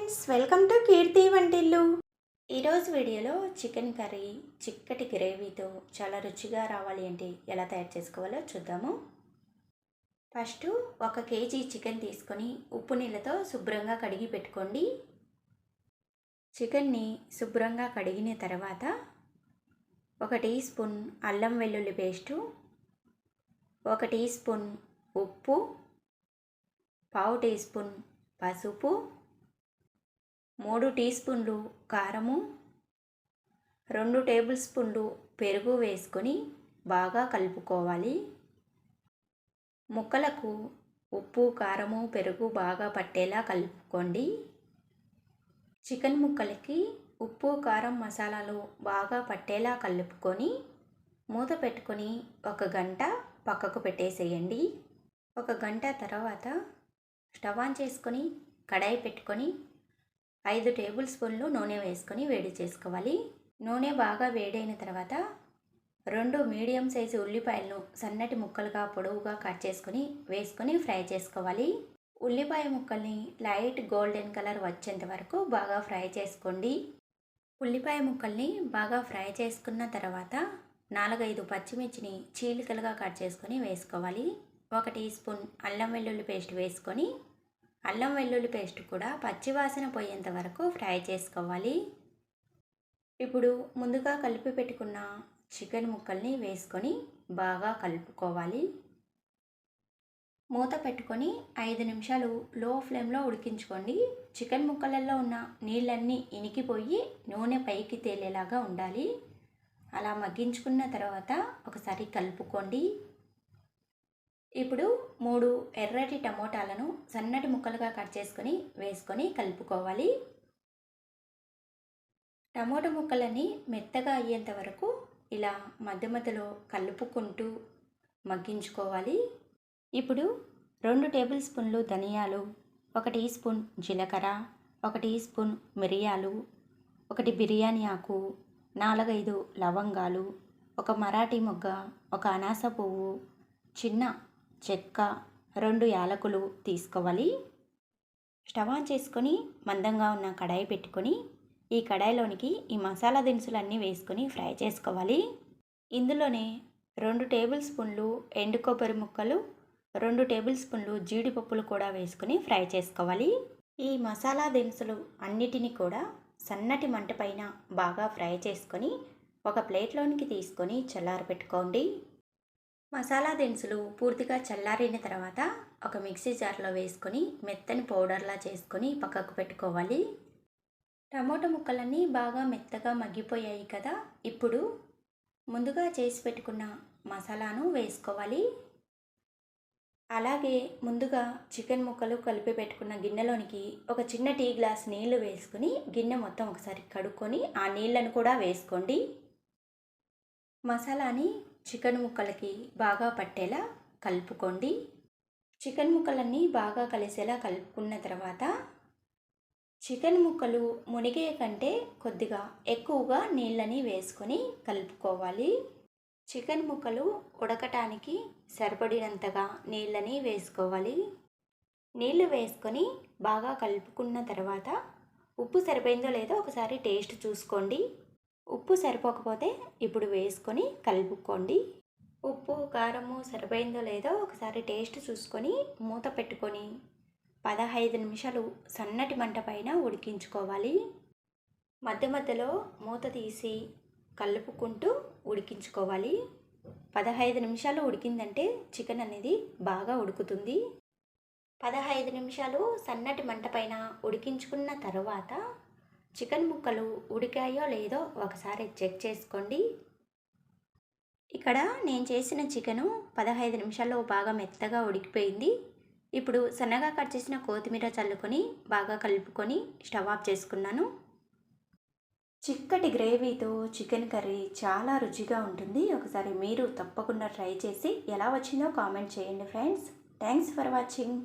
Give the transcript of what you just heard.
Friends, welcome to కీర్తి వంటిల్లు. ఈరోజు వీడియోలో చికెన్ కర్రీ చిక్కటి గ్రేవీతో చాలా రుచిగా రావాలి అంటే ఎలా తయారు చేసుకోవాలో చూద్దాము. ఫస్ట్ 1 కేజీ చికెన్ తీసుకొని ఉప్పు నీళ్ళతో శుభ్రంగా కడిగి పెట్టుకోండి. చికెన్ని శుభ్రంగా కడిగిన తర్వాత 1 టీ స్పూన్ అల్లం వెల్లుల్లి పేస్టు, 1 టీ స్పూన్ ఉప్పు, 1/2 టీ స్పూన్ పసుపు, 3 టీ స్పూన్లు కారము, 2 టేబుల్ స్పూన్లు పెరుగు వేసుకొని బాగా కలుపుకోవాలి. ముక్కలకు ఉప్పు, కారము, పెరుగు బాగా పట్టేలా కలుపుకోండి. చికెన్ ముక్కలకి ఉప్పు, కారం, మసాలాలు బాగా పట్టేలా కలుపుకొని మూత పెట్టుకొని 1 గంట పక్కకు పెట్టేసేయండి. 1 గంట తర్వాత స్టవ్ ఆన్ చేసుకొని కడాయి పెట్టుకొని 5 టేబుల్ స్పూన్లు నూనె వేసుకొని వేడి చేసుకోవాలి. నూనె బాగా వేడైన తర్వాత 2 మీడియం సైజు ఉల్లిపాయలను సన్నటి ముక్కలుగా పొడవుగా కట్ చేసుకొని వేసుకొని ఫ్రై చేసుకోవాలి. ఉల్లిపాయ ముక్కల్ని లైట్ గోల్డెన్ కలర్ వచ్చేంత వరకు బాగా ఫ్రై చేసుకోండి. ఉల్లిపాయ ముక్కల్ని బాగా ఫ్రై చేసుకున్న తర్వాత 4-5 పచ్చిమిర్చిని చీలికలుగా కట్ చేసుకొని వేసుకోవాలి. 1 టీ స్పూన్ అల్లం వెల్లుల్లి పేస్ట్ వేసుకొని అల్లం వెల్లుల్లి పేస్ట్ కూడా పచ్చివాసన పోయేంత వరకు ఫ్రై చేసుకోవాలి. ఇప్పుడు ముందుగా కలిపి పెట్టుకున్న చికెన్ ముక్కల్ని వేసుకొని బాగా కలుపుకోవాలి. మూత పెట్టుకొని 5 నిమిషాలు లో ఫ్లేమ్లో ఉడికించుకోండి. చికెన్ ముక్కలలో ఉన్న నీళ్ళన్నీ ఇనికిపోయి నూనె పైకి తేలేలాగా ఉండాలి. అలా మగ్గించుకున్న తర్వాత ఒకసారి కలుపుకోండి. ఇప్పుడు 3 ఎర్రటి టమోటాలను సన్నటి ముక్కలుగా కట్ చేసుకొని వేసుకొని కలుపుకోవాలి. టమోటా ముక్కలని మెత్తగా అయ్యేంత వరకు ఇలా మధ్య మధ్యలో కలుపుకుంటూ మగ్గించుకోవాలి. ఇప్పుడు 2 టేబుల్ స్పూన్లు ధనియాలు, 1 టీ స్పూన్ జీలకర్ర, 1 టీ స్పూన్ మిరియాలు, 1 బిర్యానీ ఆకు, 4-5 లవంగాలు, 1 మరాఠీ మొగ్గ, 1 అనాస పువ్వు, చిన్న చెక్క, 2 యాలకులు తీసుకోవాలి. స్టవ్ ఆన్ చేసుకొని మందంగా ఉన్న కడాయి పెట్టుకొని ఈ కడాయిలోనికి ఈ మసాలా దినుసులన్నీ వేసుకొని ఫ్రై చేసుకోవాలి. ఇందులోనే 2 టేబుల్ స్పూన్లు ఎండు కొబ్బరి ముక్కలు, 2 టేబుల్ స్పూన్లు జీడిపప్పులు కూడా వేసుకొని ఫ్రై చేసుకోవాలి. ఈ మసాలా దినుసులు అన్నిటినీ కూడా సన్నటి మంట పైన బాగా ఫ్రై చేసుకొని ఒక ప్లేట్లోనికి తీసుకొని చల్లారబెట్టుకోండి. మసాలా దినుసులు పూర్తిగా చల్లారిన తర్వాత ఒక మిక్సీ జార్లో వేసుకొని మెత్తని పౌడర్లా చేసుకొని పక్కకు పెట్టుకోవాలి. టమోటా ముక్కలన్నీ బాగా మెత్తగా మగ్గిపోయాయి కదా. ఇప్పుడు ముందుగా చేసి పెట్టుకున్న మసాలాను వేసుకోవాలి. అలాగే ముందుగా చికెన్ ముక్కలు కలిపి పెట్టుకున్న గిన్నెలోనికి ఒక చిన్న టీ గ్లాస్ నీళ్లు వేసుకొని గిన్నె మొత్తం ఒకసారి కడుక్కొని ఆ నీళ్లను కూడా వేసుకోండి. మసాలాని చికెన్ ముక్కలకి బాగా పట్టేలా కలుపుకోండి. చికెన్ ముక్కలన్నీ బాగా కలిసేలా కలుపుకున్న తర్వాత చికెన్ ముక్కలు మునిగే కంటే కొద్దిగా ఎక్కువగా నీళ్ళని వేసుకొని కలుపుకోవాలి. చికెన్ ముక్కలు ఉడకటానికి సరిపడినంతగా నీళ్ళని వేసుకోవాలి. నీళ్లు వేసుకొని బాగా కలుపుకున్న తర్వాత ఉప్పు సరిపోయిందో లేదో ఒకసారి టేస్ట్ చూసుకోండి. ఉప్పు సరిపోకపోతే ఇప్పుడు వేసుకొని కలుపుకోండి. ఉప్పు, కారము సరిపోయిందో లేదో ఒకసారి టేస్ట్ చూసుకొని మూత పెట్టుకొని 15 నిమిషాలు సన్నటి మంట పైన ఉడికించుకోవాలి. మధ్య మధ్యలో మూత తీసి కలుపుకుంటూ ఉడికించుకోవాలి. 15 నిమిషాలు ఉడికిందంటే చికెన్ అనేది బాగా ఉడుకుతుంది. 15 నిమిషాలు సన్నటి మంట పైన ఉడికించుకున్న తర్వాత చికెన్ ముక్కలు ఉడికాయో లేదో ఒకసారి చెక్ చేసుకోండి. ఇక్కడ నేను చేసిన చికెను 15 నిమిషాల్లో బాగా మెత్తగా ఉడికిపోయింది. ఇప్పుడు సన్నగా కట్ చేసిన కొత్తిమీర చల్లుకొని బాగా కలుపుకొని స్టవ్ ఆఫ్ చేసుకున్నాను. చిక్కటి గ్రేవీతో చికెన్ కర్రీ చాలా రుచిగా ఉంటుంది. ఒకసారి మీరు తప్పకుండా ట్రై చేసి ఎలా వచ్చిందో కామెంట్ చేయండి ఫ్రెండ్స్. Thanks for watching.